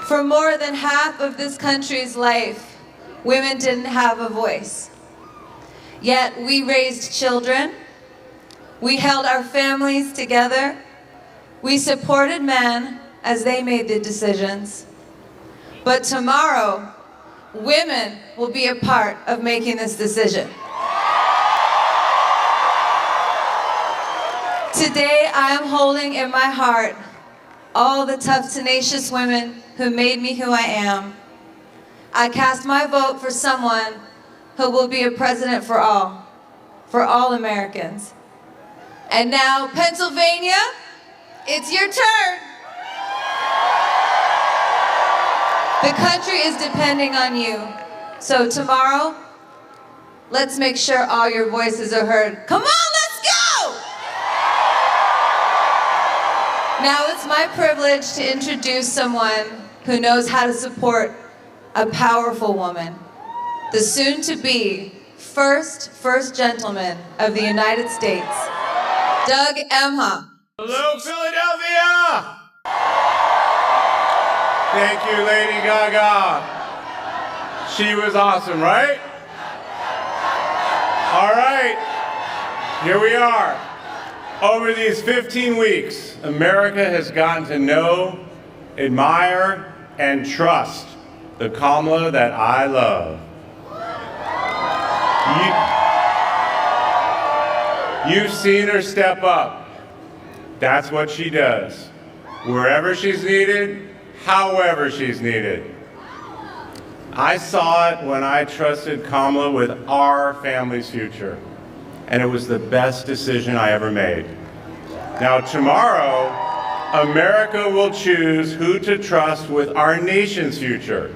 For more than half of this country's life, women didn't have a voice. Yet we raised children, we held our families together, we supported men as they made the decisions. But tomorrow, women will be a part of making this decision. Today, I am holding in my heart all the tough, tenacious women who made me who I am. I cast my vote for someone who will be a president for all Americans. And now, Pennsylvania, it's your turn. The country is depending on you. So tomorrow, let's make sure all your voices are heard. Come on, let's go! Now it's my privilege to introduce someone who knows how to support a powerful woman, the soon-to-be first gentleman of the United States, Doug Emhoff. Hello, Philadelphia! Thank you, Lady Gaga. She was awesome, right? All right, here we are. Over these 15 weeks, America has gotten to know, admire, and trust the Kamala that I love. You've seen her step up. That's what she does. Wherever she's needed, however she's needed. I saw it when I trusted Kamala with our family's future, and it was the best decision I ever made. Now tomorrow, America will choose who to trust with our nation's future.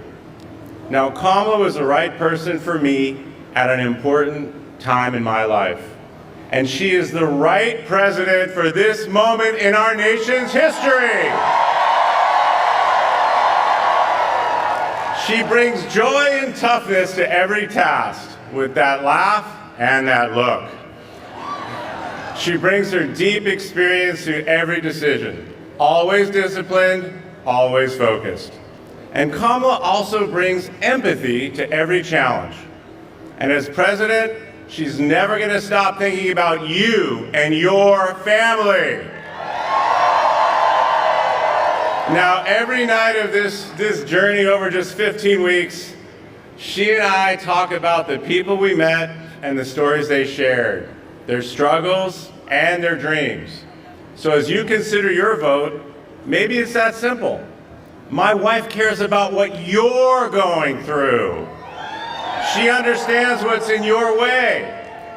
Now Kamala was the right person for me at an important time in my life. And she is the right president for this moment in our nation's history. She brings joy and toughness to every task with that laugh and that look. She brings her deep experience to every decision, always disciplined, always focused. And Kamala also brings empathy to every challenge. And as president, she's never going to stop thinking about you and your family. Now, every night of this journey over just 15 weeks, she and I talk about the people we met and the stories they shared, their struggles and their dreams. So as you consider your vote, maybe it's that simple. My wife cares about what you're going through. She understands what's in your way,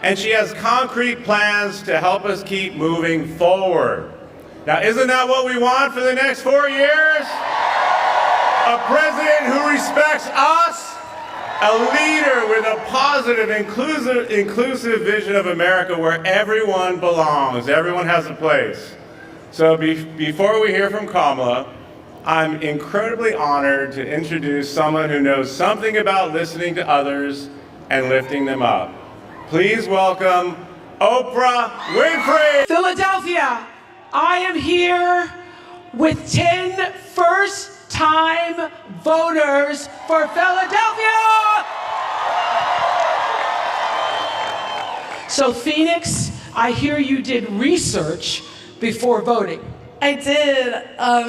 and she has concrete plans to help us keep moving forward. Now, isn't that what we want for the next 4 years? A president who respects us, a leader with a positive, inclusive vision of America where everyone belongs, everyone has a place. So before we hear from Kamala, I'm incredibly honored to introduce someone who knows something about listening to others and lifting them up. Please welcome Oprah Winfrey. Philadelphia, I am here with 10 first-time voters for Philadelphia. So Phoenix, I hear you did research before voting. I did.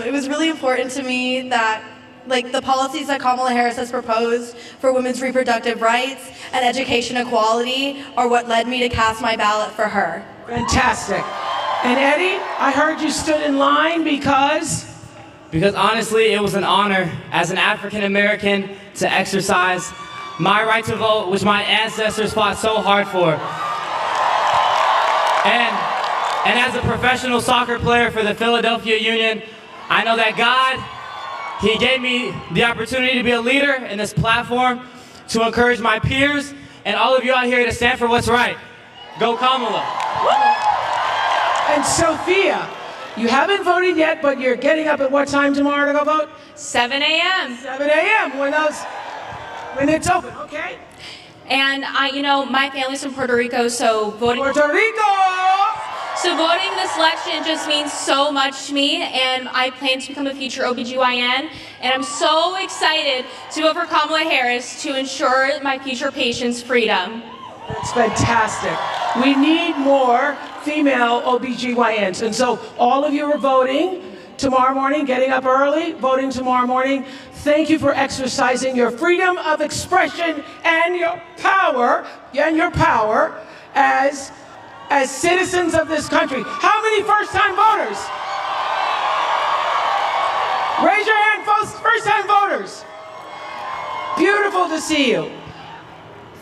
It was really important to me that the policies that Kamala Harris has proposed for women's reproductive rights and education equality are what led me to cast my ballot for her. Fantastic. And Eddie, I heard you stood in line because honestly, it was an honor as an African American to exercise my right to vote, which my ancestors fought so hard for. And as a professional soccer player for the Philadelphia Union, I know that God, He gave me the opportunity to be a leader in this platform to encourage my peers and all of you out here to stand for what's right. Go Kamala. And Sophia, you haven't voted yet, but you're getting up at what time tomorrow to go vote? 7 a.m. 7 a.m. when it's open, okay? And my family's from Puerto Rico, so voting. Puerto Rico! So voting this election just means so much to me, and I plan to become a future OBGYN, and I'm so excited to vote for Kamala Harris to ensure my future patients' freedom. That's fantastic. We need more female OBGYNs. And so all of you are voting tomorrow morning, getting up early, voting tomorrow morning. Thank you for exercising your freedom of expression and your power as citizens of this country. How many first-time voters? Raise your hand, first-time voters. Beautiful to see you.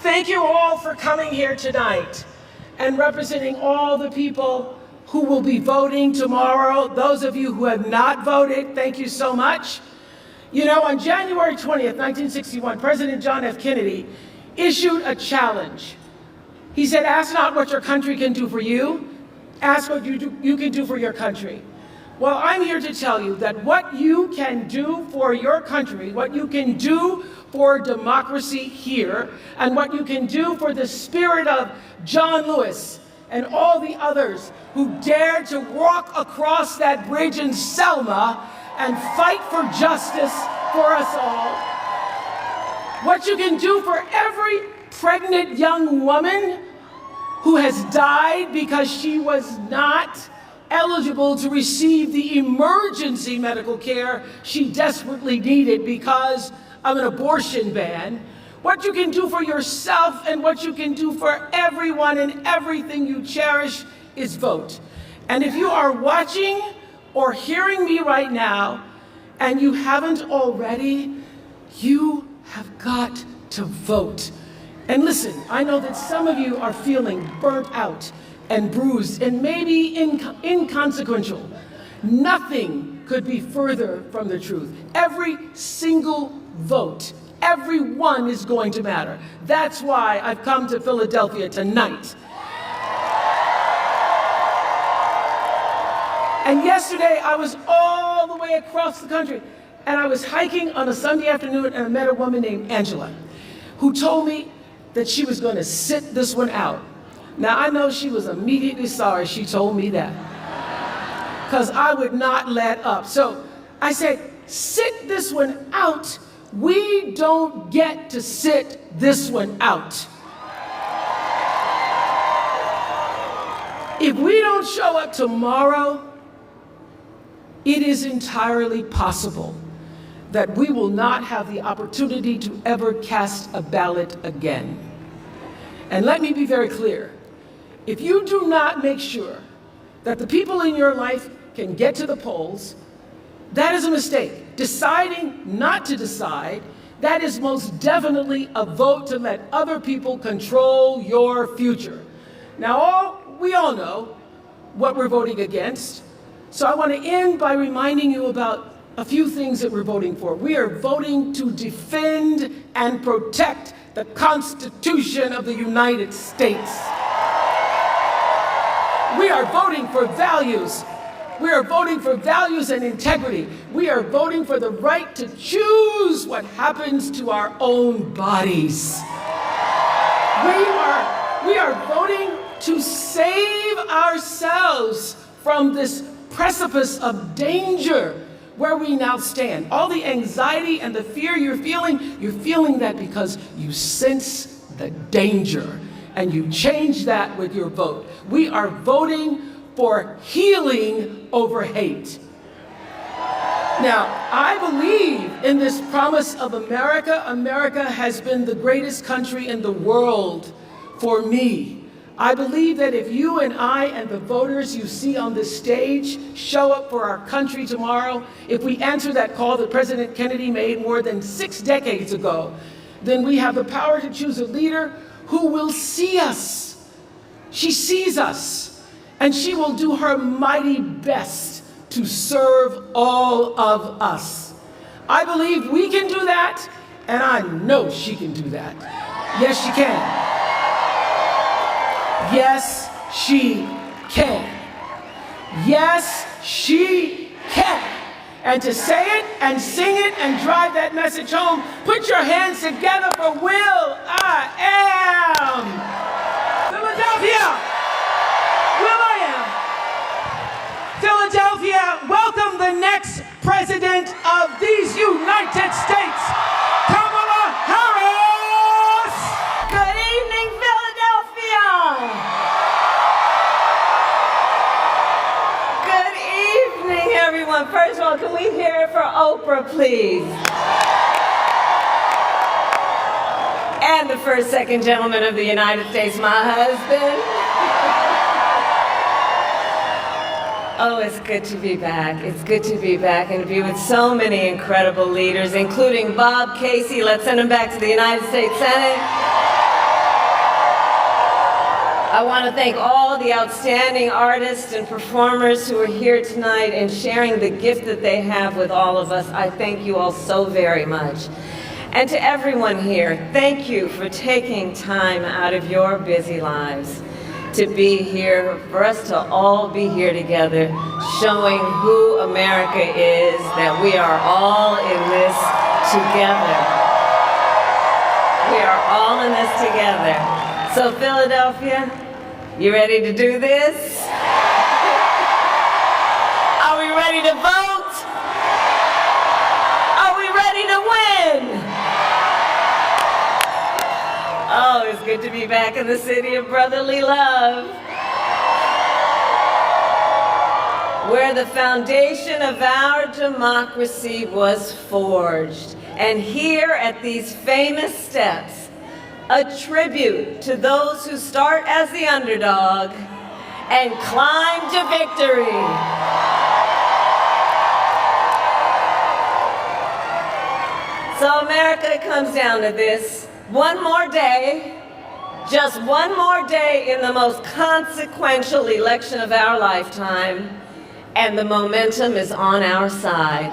Thank you all for coming here tonight and representing all the people who will be voting tomorrow. Those of you who have not voted, thank you so much. You know, on January 20th, 1961, President John F. Kennedy issued a challenge. He said, ask not what your country can do for you, ask what you can do for your country. Well, I'm here to tell you that what you can do for your country, what you can do for democracy here, and what you can do for the spirit of John Lewis and all the others who dared to walk across that bridge in Selma and fight for justice for us all. What you can do for every pregnant young woman who has died because she was not eligible to receive the emergency medical care she desperately needed because of an abortion ban. What you can do for yourself and what you can do for everyone and everything you cherish is vote. And if you are watching or hearing me right now and you haven't already, you have got to vote. And listen, I know that some of you are feeling burnt out and bruised and maybe inconsequential. Nothing could be further from the truth. Every single vote, every one is going to matter. That's why I've come to Philadelphia tonight. And yesterday I was all the way across the country and I was hiking on a Sunday afternoon and I met a woman named Angela who told me that she was going to sit this one out. Now I know she was immediately sorry she told me that because I would not let up. So I said, sit this one out. We don't get to sit this one out. If we don't show up tomorrow, it is entirely possible that we will not have the opportunity to ever cast a ballot again. And let me be very clear. If you do not make sure that the people in your life can get to the polls, that is a mistake. Deciding not to decide, that is most definitely a vote to let other people control your future. Now, we all know what we're voting against. So I want to end by reminding you about a few things that we're voting for. We are voting to defend and protect the Constitution of the United States. We are voting for values. We are voting for values and integrity. We are voting for the right to choose what happens to our own bodies. We are voting to save ourselves from this precipice of danger where we now stand. All the anxiety and the fear you're feeling that because you sense the danger and you change that with your vote. We are voting for healing over hate. Now, I believe in this promise of America. America has been the greatest country in the world for me. I believe that if you and I and the voters you see on this stage show up for our country tomorrow, if we answer that call that President Kennedy made more than 6 decades ago, then we have the power to choose a leader who will see us. She sees us, and she will do her mighty best to serve all of us. I believe we can do that, and I know she can do that. Yes, she can. Yes, she can. Yes, she can. And to say it and sing it and drive that message home, put your hands together for Will I Am. Philadelphia, Will I Am. next President of these United States, Kamala Harris! Good evening, Philadelphia! Good evening, everyone. First of all, can we hear it for Oprah, please? And the first, second gentleman of the United States, my husband. Oh, it's good to be back. It's good to be back and to be with so many incredible leaders, including Bob Casey. Let's send him back to the United States Senate. I want to thank all the outstanding artists and performers who are here tonight and sharing the gift that they have with all of us. I thank you all so very much. And to everyone here, thank you for taking time out of your busy lives to be here, for us to all be here together, showing who America is, that we are all in this together. We are all in this together. So Philadelphia, you ready to do this? Are we ready to vote? Are we ready to win? Oh, it's good to be back in the city of brotherly love, where the foundation of our democracy was forged. And here at these famous steps, a tribute to those who start as the underdog and climb to victory. So America, it comes down to this. One more day, just one more day in the most consequential election of our lifetime, and the momentum is on our side.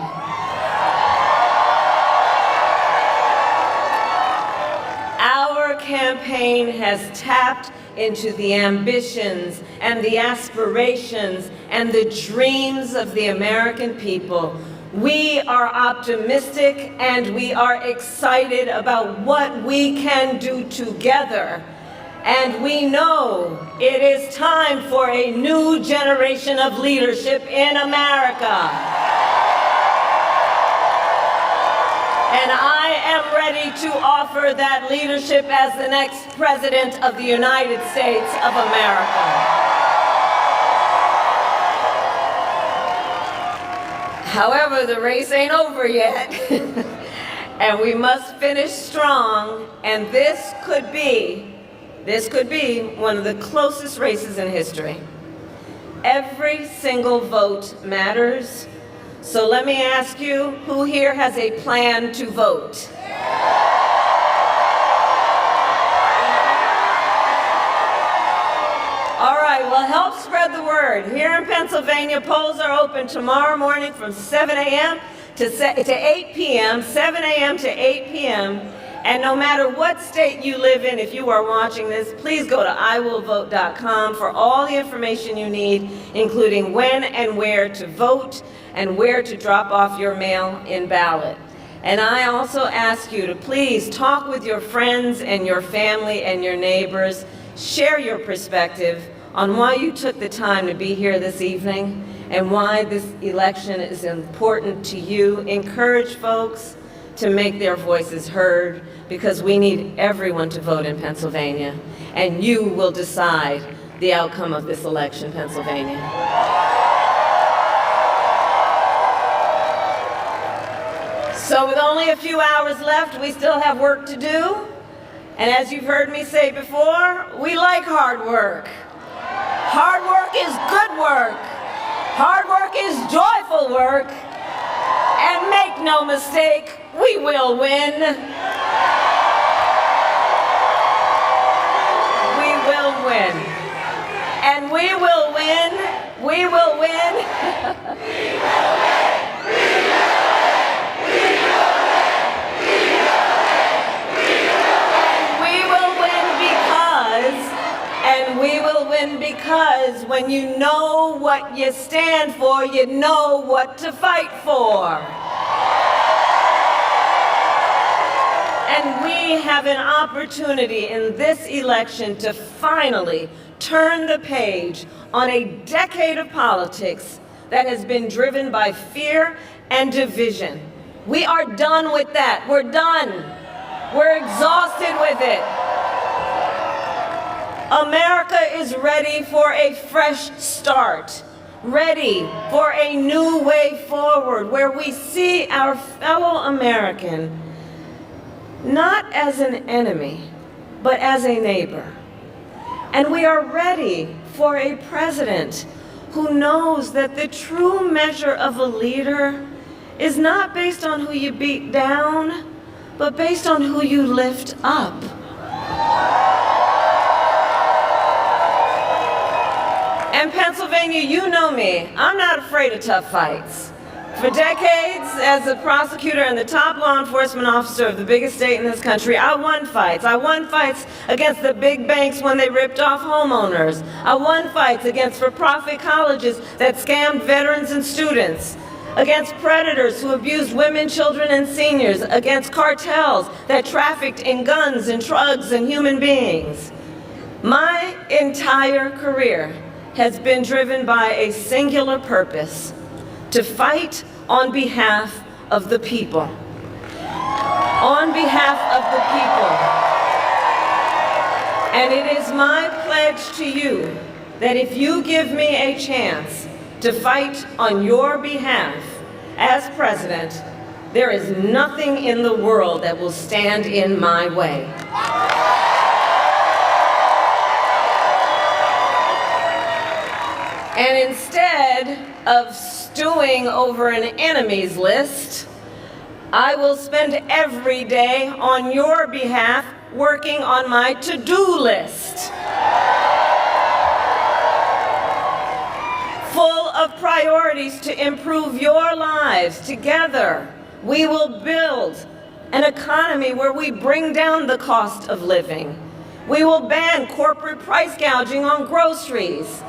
Our campaign has tapped into the ambitions and the aspirations and the dreams of the American people. We are optimistic and we are excited about what we can do together. And we know it is time for a new generation of leadership in America. And I am ready to offer that leadership as the next President of the United States of America. However, the race ain't over yet, and we must finish strong, and this could be one of the closest races in history. Every single vote matters, so let me ask you, who here has a plan to vote? All right, well, help spread the word. Here in Pennsylvania, polls are open tomorrow morning from 7 a.m. to 8 p.m., 7 a.m. to 8 p.m., and no matter what state you live in, if you are watching this, please go to iwillvote.com for all the information you need, including when and where to vote and where to drop off your mail-in ballot. And I also ask you to please talk with your friends and your family and your neighbors. Share your perspective on why you took the time to be here this evening and why this election is important to you. Encourage folks to make their voices heard, because we need everyone to vote in Pennsylvania, and you will decide the outcome of this election, Pennsylvania. So with only a few hours left, we still have work to do. And as you've heard me say before, we like hard work. Hard work is good work. Hard work is joyful work. And make no mistake, we will win. We will win. And we will win. We will win. We will win. And we will win because when you know what you stand for, you know what to fight for. And we have an opportunity in this election to finally turn the page on a decade of politics that has been driven by fear and division. We are done with that. We're done. We're exhausted with it. America is ready for a fresh start, ready for a new way forward where we see our fellow American not as an enemy, but as a neighbor. And we are ready for a president who knows that the true measure of a leader is not based on who you beat down, but based on who you lift up. And Pennsylvania, you know me. I'm not afraid of tough fights. For decades, as a prosecutor and the top law enforcement officer of the biggest state in this country, I won fights. I won fights against the big banks when they ripped off homeowners. I won fights against for-profit colleges that scammed veterans and students, against predators who abused women, children, and seniors, against cartels that trafficked in guns and drugs and human beings. My entire career has been driven by a singular purpose: to fight on behalf of the people. On behalf of the people. And it is my pledge to you that if you give me a chance to fight on your behalf as president, there is nothing in the world that will stand in my way. And instead of stewing over an enemies list, I will spend every day on your behalf working on my to-do list. Full of priorities to improve your lives. Together, we will build an economy where we bring down the cost of living. We will ban corporate price gouging on groceries.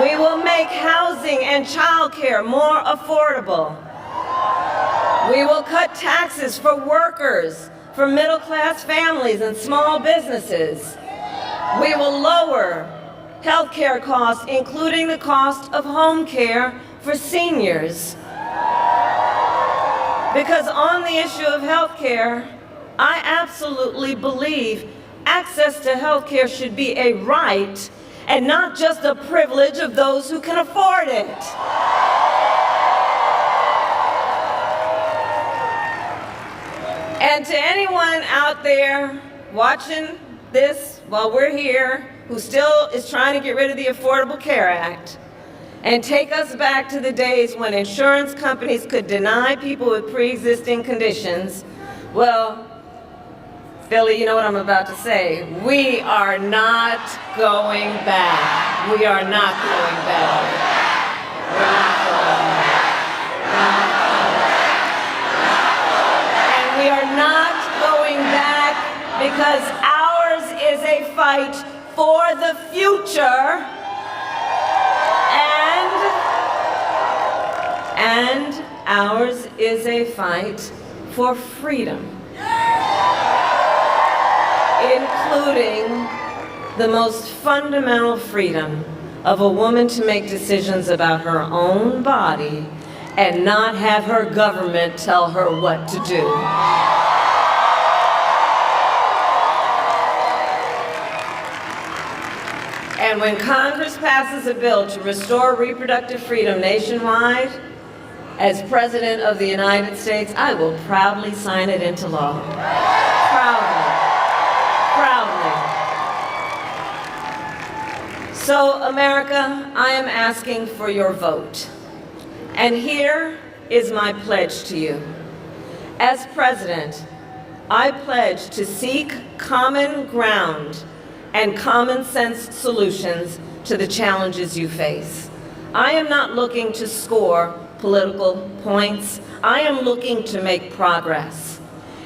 We will make housing and childcare more affordable. We will cut taxes for workers, for middle-class families and small businesses. We will lower health care costs, including the cost of home care for seniors. Because on the issue of health care, I absolutely believe access to health care should be a right and not just a privilege of those who can afford it. And to anyone out there watching this while we're here, who still is trying to get rid of the Affordable Care Act and take us back to the days when insurance companies could deny people with pre-existing conditions, well, Philly, you know what I'm about to say. We are not going back. We are not going back. We're not going back. And we are not going back because ours is a fight for the future and ours is a fight for freedom. Including the most fundamental freedom of a woman to make decisions about her own body and not have her government tell her what to do. And when Congress passes a bill to restore reproductive freedom nationwide, as President of the United States, I will proudly sign it into law. Proudly. So, America, I am asking for your vote. And here is my pledge to you. As president, I pledge to seek common ground and common sense solutions to the challenges you face. I am not looking to score political points. I am looking to make progress.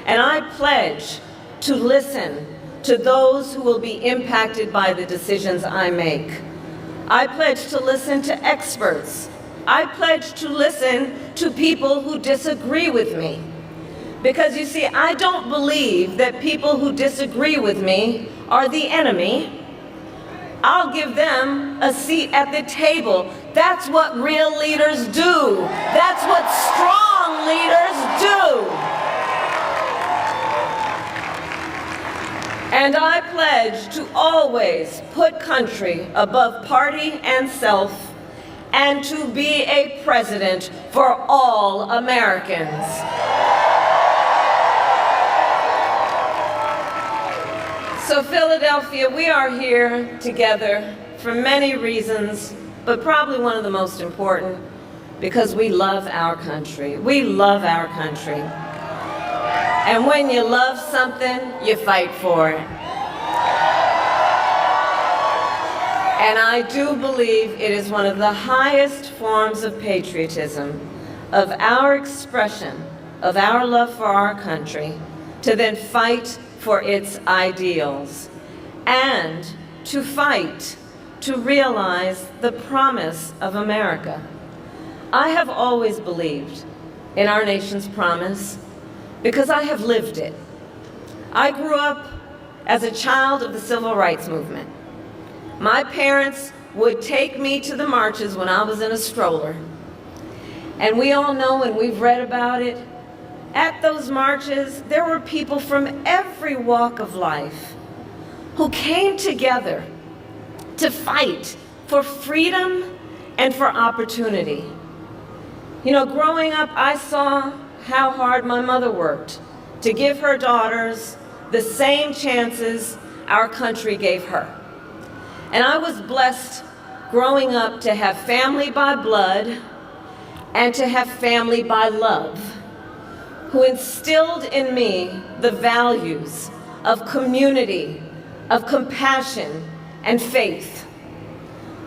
And I pledge to listen to those who will be impacted by the decisions I make. I pledge to listen to experts. I pledge to listen to people who disagree with me. Because you see, I don't believe that people who disagree with me are the enemy. I'll give them a seat at the table. That's what real leaders do. That's what strong leaders do. And I pledge to always put country above party and self, and to be a president for all Americans. So Philadelphia, we are here together for many reasons, but probably one of the most important, because we love our country. We love our country. And when you love something, you fight for it. And I do believe it is one of the highest forms of patriotism, of our expression, of our love for our country, to then fight for its ideals, and to fight to realize the promise of America. I have always believed in our nation's promise because I have lived it. I grew up as a child of the Civil Rights Movement. My parents would take me to the marches when I was in a stroller. And we all know, and we've read about it, at those marches, there were people from every walk of life who came together to fight for freedom and for opportunity. You know, growing up, I saw how hard my mother worked to give her daughters the same chances our country gave her. And I was blessed growing up to have family by blood and to have family by love, who instilled in me the values of community, of compassion, and faith.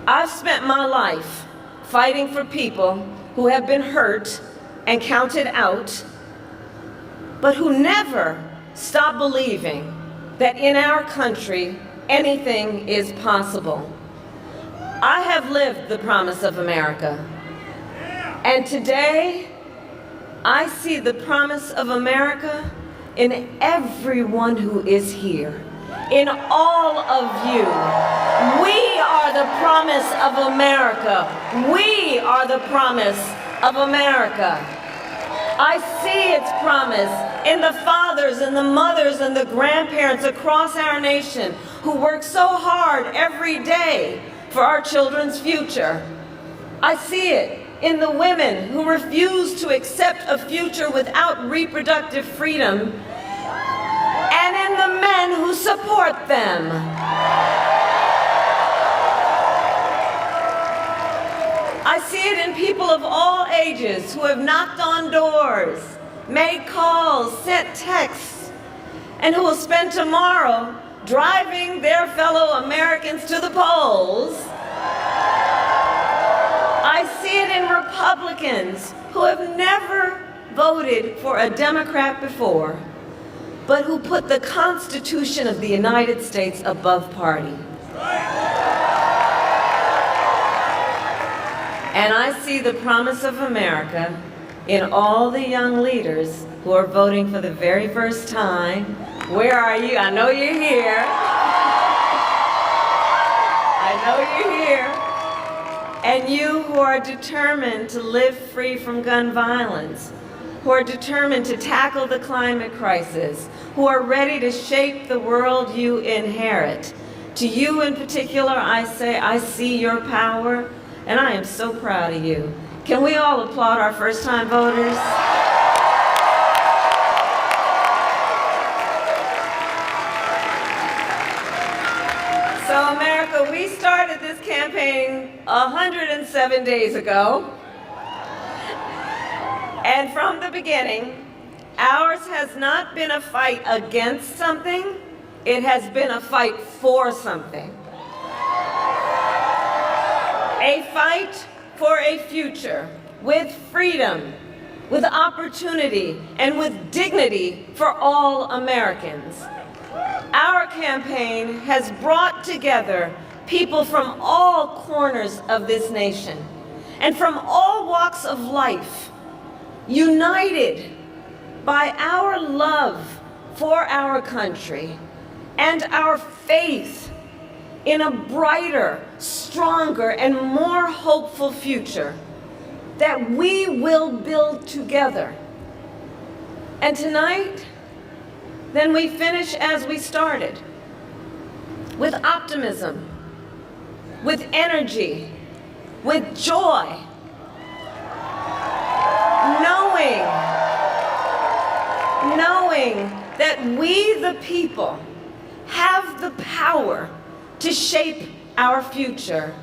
I've spent my life fighting for people who have been hurt and counted out, but who never stop believing that in our country, anything is possible. I have lived the promise of America, and today, I see the promise of America in everyone who is here, in all of you. We are the promise of America. We are the promise of America. I see its promise in the fathers and the mothers and the grandparents across our nation who work so hard every day for our children's future. I see it in the women who refuse to accept a future without reproductive freedom, and in the men who support them. I see it in people of all ages who have knocked on doors, made calls, sent texts, and who will spend tomorrow driving their fellow Americans to the polls. I see it in Republicans who have never voted for a Democrat before, but who put the Constitution of the United States above party. And I see the promise of America in all the young leaders who are voting for the very first time. Where are you? I know you're here. I know you're here. And you who are determined to live free from gun violence, who are determined to tackle the climate crisis, who are ready to shape the world you inherit. To you in particular, I say, I see your power, and I am so proud of you. Can we all applaud our first-time voters? So America, we started this campaign 107 days ago. And from the beginning, ours has not been a fight against something, it has been a fight for something. A fight for a future with freedom, with opportunity, and with dignity for all Americans. Our campaign has brought together people from all corners of this nation and from all walks of life, united by our love for our country and our faith in a brighter, stronger, and more hopeful future that we will build together. And tonight, then we finish as we started, with optimism, with energy, with joy, knowing that we, the people, have the power to shape our future,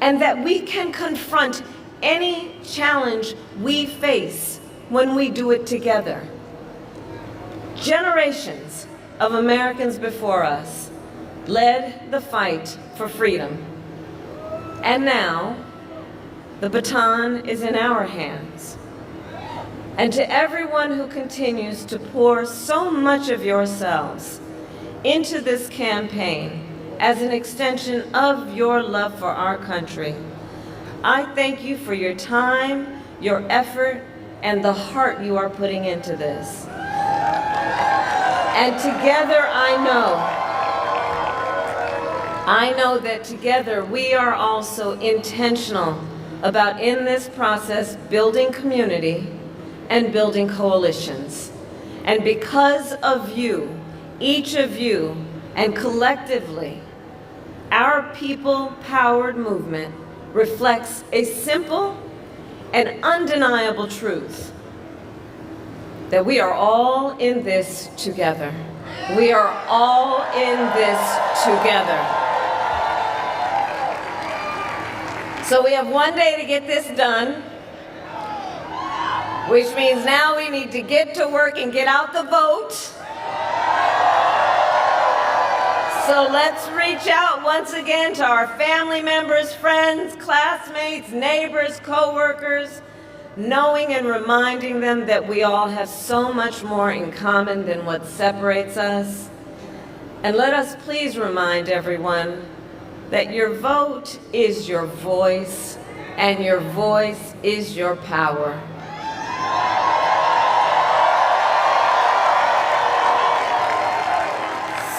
and that we can confront any challenge we face when we do it together. Generations of Americans before us led the fight for freedom. And now, the baton is in our hands. And to everyone who continues to pour so much of yourselves into this campaign as an extension of your love for our country, I thank you for your time, your effort, and the heart you are putting into this. And together I know that together we are also intentional about, in this process, building community and building coalitions. And because of you, each of you, and collectively, our people-powered movement reflects a simple and undeniable truth, that we are all in this together. We are all in this together. So we have one day to get this done, which means now we need to get to work and get out the vote. So let's reach out once again to our family members, friends, classmates, neighbors, co-workers, knowing and reminding them that we all have so much more in common than what separates us. And let us please remind everyone that your vote is your voice, and your voice is your power.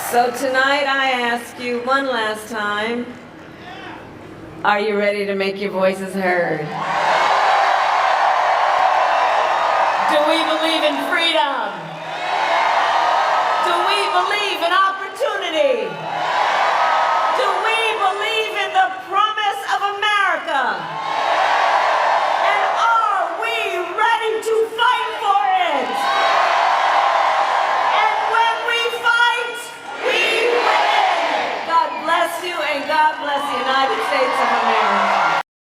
So tonight I ask you one last time, are you ready to make your voices heard? Do we believe in freedom? Do we believe in opportunity?